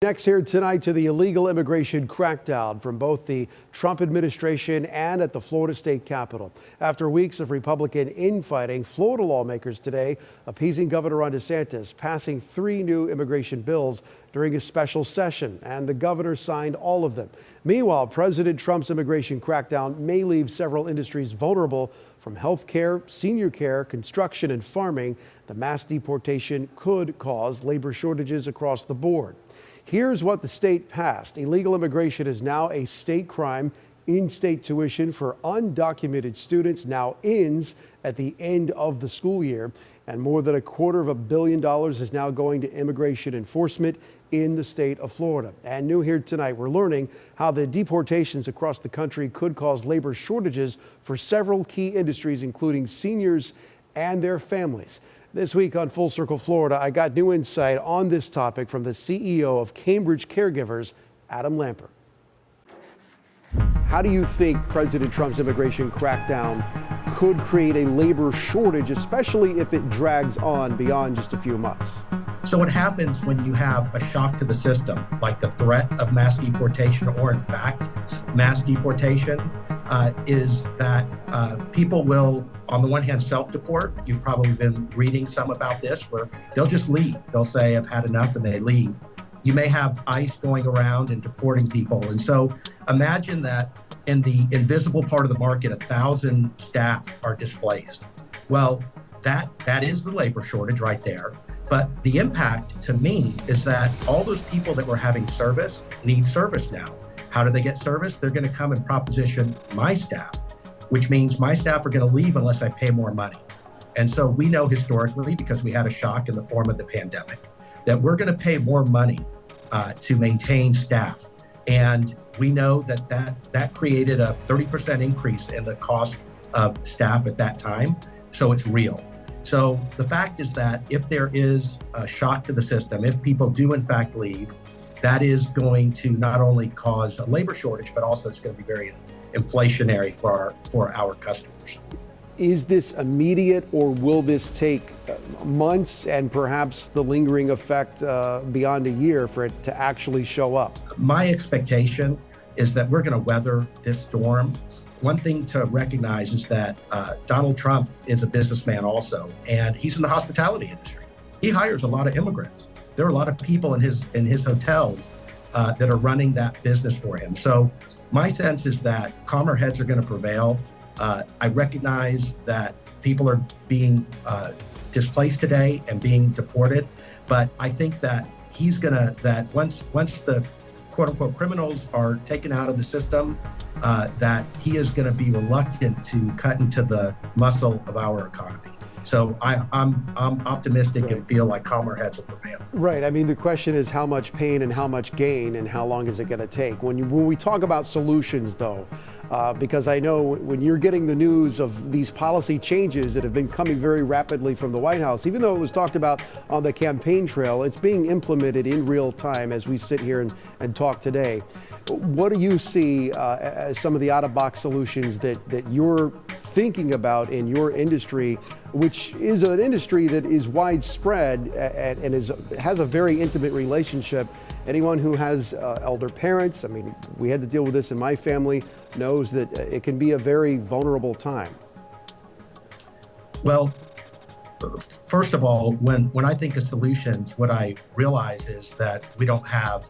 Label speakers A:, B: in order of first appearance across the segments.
A: Next here tonight to the illegal immigration crackdown from both the Trump administration and at the Florida state capitol. After weeks of Republican infighting, Florida lawmakers today appeasing Governor Ron DeSantis, passing 3 new immigration bills during a special session, and the governor signed all of them. Meanwhile, President Trump's immigration crackdown may leave several industries vulnerable, from health care, senior care, construction, and farming. The mass deportation could cause labor shortages across the board. Here's what the state passed. Illegal immigration is now a state crime. In-state tuition for undocumented students now ends at the end of the school year. And more than $250 million is now going to immigration enforcement in the state of Florida. And new here tonight, we're learning how the deportations across the country could cause labor shortages for several key industries, including seniors and their families. This week on Full Circle Florida, I got new insight on this topic from the CEO of Cambridge Caregivers, Adam Lamper. How do you think President Trump's immigration crackdown could create a labor shortage, especially if it drags on beyond just a few months?
B: So what happens when you have a shock to the system, like the threat of mass deportation, or in fact, mass deportation, is that people will, on the one hand, self-deport. You've probably been reading some about this, where they'll just leave. They'll say, I've had enough, and they leave. You may have ICE going around and deporting people. And so imagine that in the invisible part of the market, 1,000 staff are displaced. Well, that is the labor shortage right there. But the impact to me is that all those people that were having service need service now. How do they get service? They're going to come and proposition my staff, which means my staff are going to leave unless I pay more money. And so we know historically, because we had a shock in the form of the pandemic, that we're going to pay more money to maintain staff. And we know that created a 30% increase in the cost of staff at that time. So it's real. So the fact is that if there is a shock to the system, if people do in fact leave, that is going to not only cause a labor shortage, but also it's going to be very inflationary for our customers.
A: Is this immediate, or will this take months and perhaps the lingering effect beyond a year for it to actually show up?
B: My expectation is that we're going to weather this storm. One thing to recognize is that Donald Trump is a businessman also, and he's in the hospitality industry. He hires a lot of immigrants. There are a lot of people in his hotels that are running that business for him. So my sense is that calmer heads are going to prevail. I recognize that people are being displaced today and being deported, but I think that that once the quote unquote criminals are taken out of the system, that he is going to be reluctant to cut into the muscle of our economy. So I'm optimistic and feel like calmer heads will prevail.
A: Right. I mean, the question is how much pain and how much gain and how long is it going to take? When we talk about solutions, though, because I know when you're getting the news of these policy changes that have been coming very rapidly from the White House, even though it was talked about on the campaign trail, it's being implemented in real time as we sit here and talk today. What do you see as some of the out-of-box solutions that you're thinking about in your industry, which is an industry that is widespread and has a very intimate relationship? Anyone who has elder parents, I mean, we had to deal with this in my family, knows that it can be a very vulnerable time.
B: Well, first of all, when I think of solutions, what I realize is that we don't have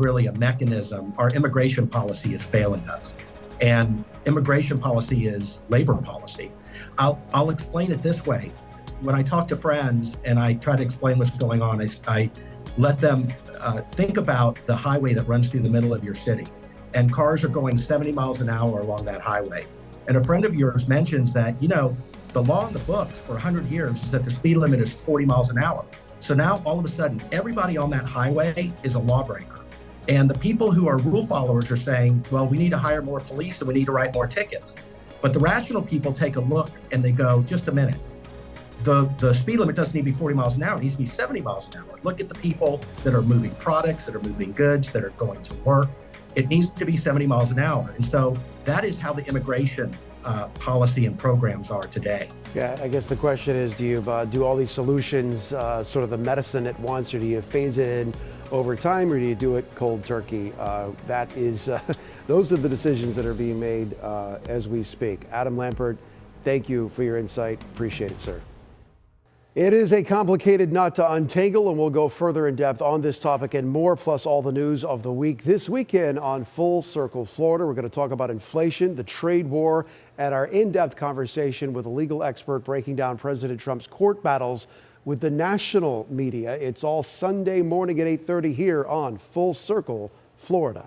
B: really a mechanism. Our immigration policy is failing us. And immigration policy is labor policy. I'll explain it this way. When I talk to friends and I try to explain what's going on, I let them think about the highway that runs through the middle of your city. And cars are going 70 miles an hour along that highway. And a friend of yours mentions that, the law in the books for 100 years is that the speed limit is 40 miles an hour. So now all of a sudden, everybody on that highway is a lawbreaker. And the people who are rule followers are saying, well, we need to hire more police and we need to write more tickets. But the rational people take a look and they go, just a minute. The speed limit doesn't need to be 40 miles an hour, it needs to be 70 miles an hour. Look at the people that are moving products, that are moving goods, that are going to work. It needs to be 70 miles an hour. And so that is how the immigration policy and programs are today.
A: Yeah, I guess the question is, do you do all these solutions, sort of the medicine at once, or do you phase it in over time, or do you do it cold turkey? That is, those are the decisions that are being made as we speak. Adam Lampert, thank you for your insight. Appreciate it, sir. It is a complicated knot to untangle, and we'll go further in depth on this topic and more, plus all the news of the week. This weekend on Full Circle Florida, we're going to talk about inflation, the trade war, and our in-depth conversation with a legal expert breaking down President Trump's court battles with the national media. It's all Sunday morning at 8:30 here on Full Circle Florida.